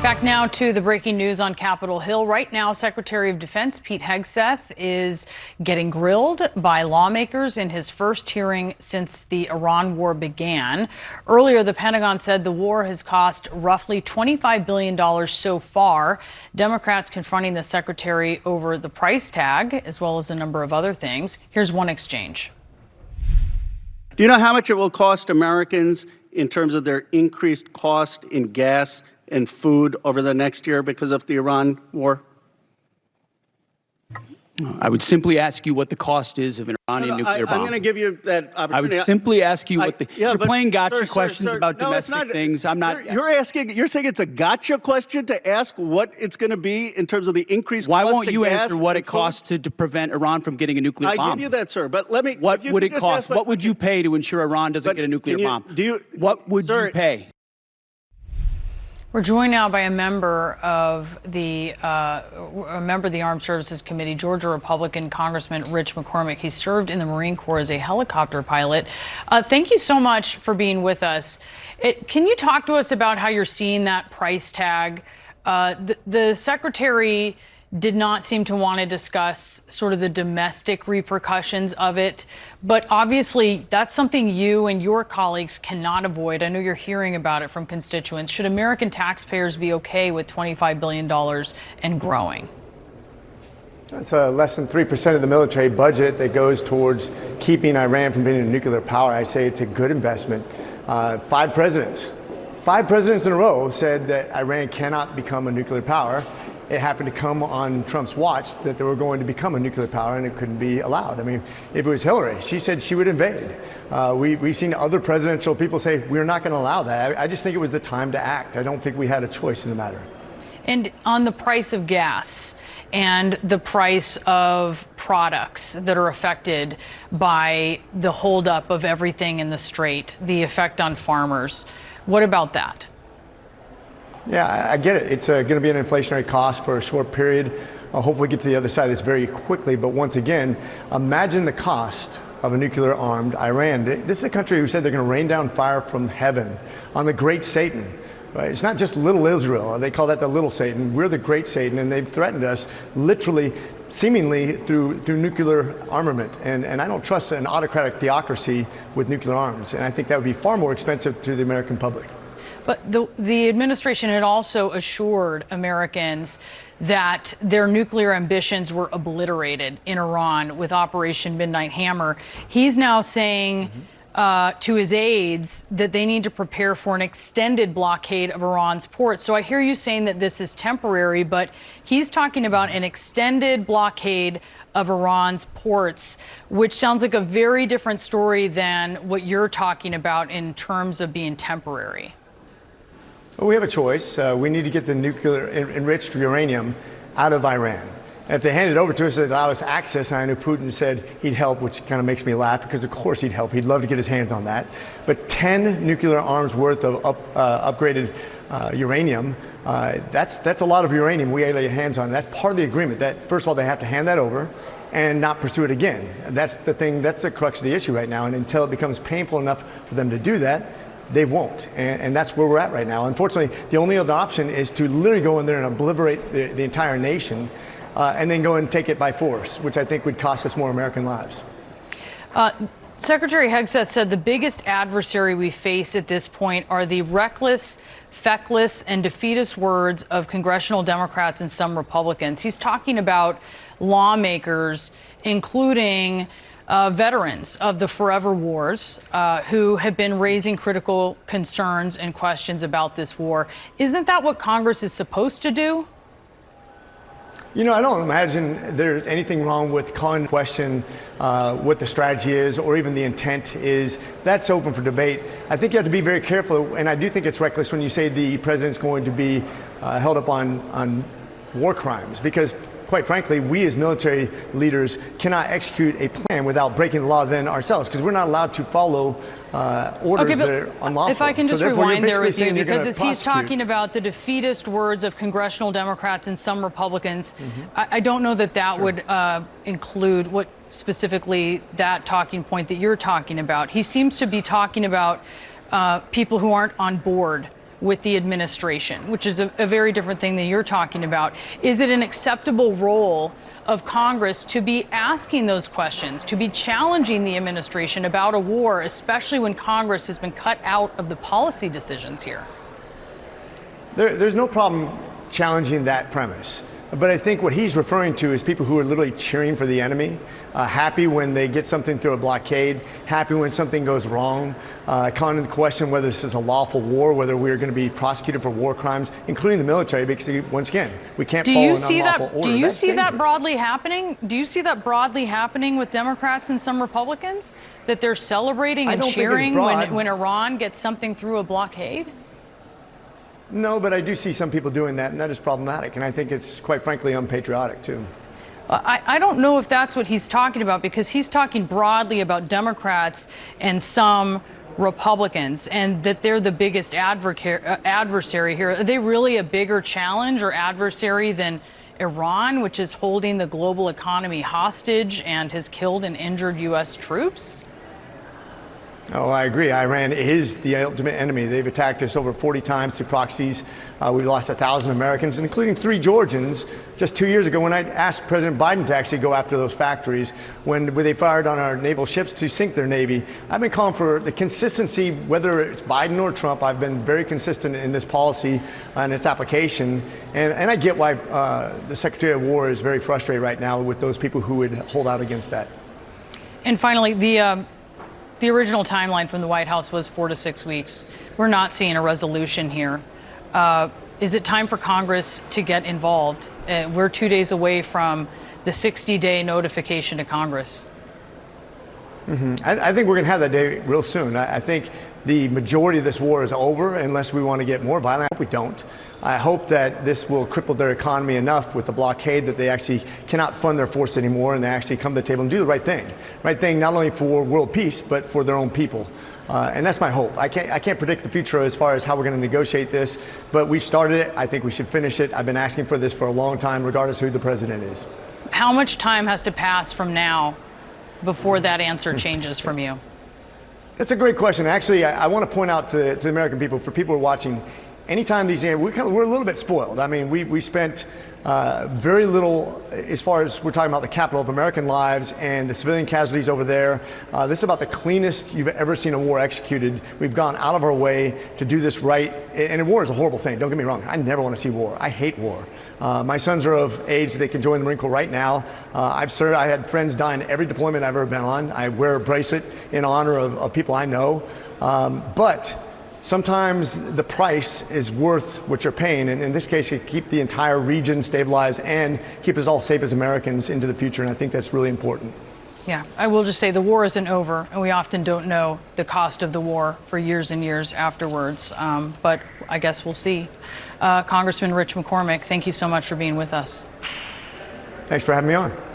Back now to the breaking news on Capitol Hill. Right now, Secretary of Defense Pete Hegseth is getting grilled by lawmakers in his first hearing since the Iran war began. Earlier, the Pentagon said the war has cost roughly $25 billion so far. Democrats confronting the secretary over the price tag, as well as a number of other things. Here's one exchange. Do you know how much it will cost Americans in terms of their increased cost in gas and food over the next year because of the Iran war? I would simply ask you what the cost is of an Iranian nuclear bomb. I'm going to give you that opportunity. I would simply ask you what the... Yeah, you're playing gotcha sir, questions sir, about no, domestic things. I'm not... You're saying it's a gotcha question to ask what it's going to be in terms of the increased cost of gas. Why won't you answer what it costs to prevent Iran from getting a nuclear bomb? I give you that, sir, but let me... What would it cost? What would you pay to ensure Iran doesn't get a nuclear bomb? What would you pay? We're joined now by a member of the Armed Services Committee, Georgia Republican Congressman Rich McCormick. He served in the Marine Corps as a helicopter pilot. Thank you so much for being with us. Can you talk to us about how you're seeing that price tag? The secretary did not seem to want to discuss sort of the domestic repercussions of it. But obviously, that's something you and your colleagues cannot avoid. I know you're hearing about it from constituents. Should American taxpayers be okay with $25 billion and growing? That's less than 3% of the military budget that goes towards keeping Iran from being a nuclear power. I say it's a good investment. Five presidents in a row said that Iran cannot become a nuclear power. It happened to come on Trump's watch that they were going to become a nuclear power and it couldn't be allowed. I mean, if it was Hillary, she said she would invade. We've seen other presidential people say, we're not going to allow that. I just think it was the time to act. I don't think we had a choice in the matter. And on the price of gas and the price of products that are affected by the holdup of everything in the strait, the effect on farmers, what about that? Yeah, I get it. It's going to be an inflationary cost for a short period. Hopefully get to the other side of this very quickly. But once again, imagine the cost of a nuclear-armed Iran. This is a country who said they're going to rain down fire from heaven on the great Satan. Right? It's not just little Israel. They call that the little Satan. We're the great Satan, and they've threatened us literally, seemingly through nuclear armament. And I don't trust an autocratic theocracy with nuclear arms. And I think that would be far more expensive to the American public. But the administration had also assured Americans that their nuclear ambitions were obliterated in Iran with Operation Midnight Hammer. He's now saying to his aides that they need to prepare for an extended blockade of Iran's ports. So I hear you saying that this is temporary, but he's talking about an extended blockade of Iran's ports, which sounds like a very different story than what you're talking about in terms of being temporary. Well, we have a choice. We need to get the nuclear enriched uranium out of Iran. And if they hand it over to us, it allow us access. And I know Putin said he'd help, which kind of makes me laugh because, of course, he'd help. He'd love to get his hands on that. But 10 nuclear arms worth of upgraded uranium, that's a lot of uranium we lay hands on. That's part of the agreement. That, first of all, they have to hand that over and not pursue it again. That's the thing. That's the crux of the issue right now. And until it becomes painful enough for them to do that, they won't, and that's where we're at right now. Unfortunately, the only other option is to literally go in there and obliterate the entire nation and then go and take it by force, which I think would cost us more American lives. Secretary Hegseth said the biggest adversary we face at this point are the reckless, feckless, and defeatist words of congressional Democrats and some Republicans. He's talking about lawmakers, including veterans of the forever wars who have been raising critical concerns and questions about this war. Isn't that what Congress is supposed to do? You know, I don't imagine there's anything wrong with calling into question what the strategy is or even the intent is. That's open for debate. I think you have to be very careful, and I do think it's reckless when you say the president's going to be held up on war crimes, because quite frankly, we as military leaders cannot execute a plan without breaking the law then ourselves, because we're not allowed to follow orders that are unlawful. If I can just rewind there with you, because as he's prosecute. talking about the defeatist words of congressional Democrats and some Republicans, I don't know that that would include what specifically that talking point that you're talking about. He seems to be talking about people who aren't on board with the administration, which is a very different thing than you're talking about. Is it an acceptable role of Congress to be asking those questions, to be challenging the administration about a war, especially when Congress has been cut out of the policy decisions here? There's no problem challenging that premise. But I think what he's referring to is people who are literally cheering for the enemy, happy when they get something through a blockade, happy when something goes wrong, calling into question whether this is a lawful war, whether we're going to be prosecuted for war crimes, including the military, because once again, we can't follow an unlawful order. Do you see that broadly happening? Do you see that broadly happening with Democrats and some Republicans, that they're celebrating and cheering when Iran gets something through a blockade? No, but I do see some people doing that, and that is problematic. And I think it's, quite frankly, unpatriotic, too. I don't know if that's what he's talking about, because he's talking broadly about Democrats and some Republicans, and that they're the biggest adversary here. Are they really a bigger challenge or adversary than Iran, which is holding the global economy hostage and has killed and injured U.S. troops? Oh, I agree. Iran is the ultimate enemy. They've attacked us over 40 times through proxies. We've lost 1,000 Americans, including 3 Georgians, just 2 years ago when I asked President Biden to actually go after those factories when they fired on our naval ships to sink their Navy. I've been calling for the consistency, whether it's Biden or Trump. I've been very consistent in this policy and its application. And I get why the Secretary of War is very frustrated right now with those people who would hold out against that. And finally, the original timeline from the White House was 4 to 6 weeks. We're not seeing a resolution here. Is it time for Congress to get involved? We're 2 days away from the 60-day notification to Congress. I think we're going to have that day real soon. I think the majority of this war is over unless we want to get more violent. I hope we don't. I hope that this will cripple their economy enough with the blockade that they actually cannot fund their force anymore, and they actually come to the table and do the right thing. Right thing not only for world peace, but for their own people. And that's my hope. I can't predict the future as far as how we're going to negotiate this, but we've started it. I think we should finish it. I've been asking for this for a long time, regardless of who the president is. How much time has to pass from now before that answer changes from you? That's a great question. Actually, I want to point out to the American people, for people who are watching, anytime we're a little bit spoiled. I mean, we spent very little as far as we're talking about the capital of American lives and the civilian casualties over there. This is about the cleanest you've ever seen a war executed. We've gone out of our way to do this right. And war is a horrible thing. Don't get me wrong. I never want to see war. I hate war. My sons are of age that they can join the Marine Corps right now. I've served. I had friends die in every deployment I've ever been on. I wear a bracelet in honor of people I know. But sometimes the price is worth what you're paying, and in this case, it keep the entire region stabilized and keep us all safe as Americans into the future, and I think that's really important. Yeah, I will just say the war isn't over, and we often don't know the cost of the war for years and years afterwards, but I guess we'll see. Congressman Rich McCormick, thank you so much for being with us. Thanks for having me on.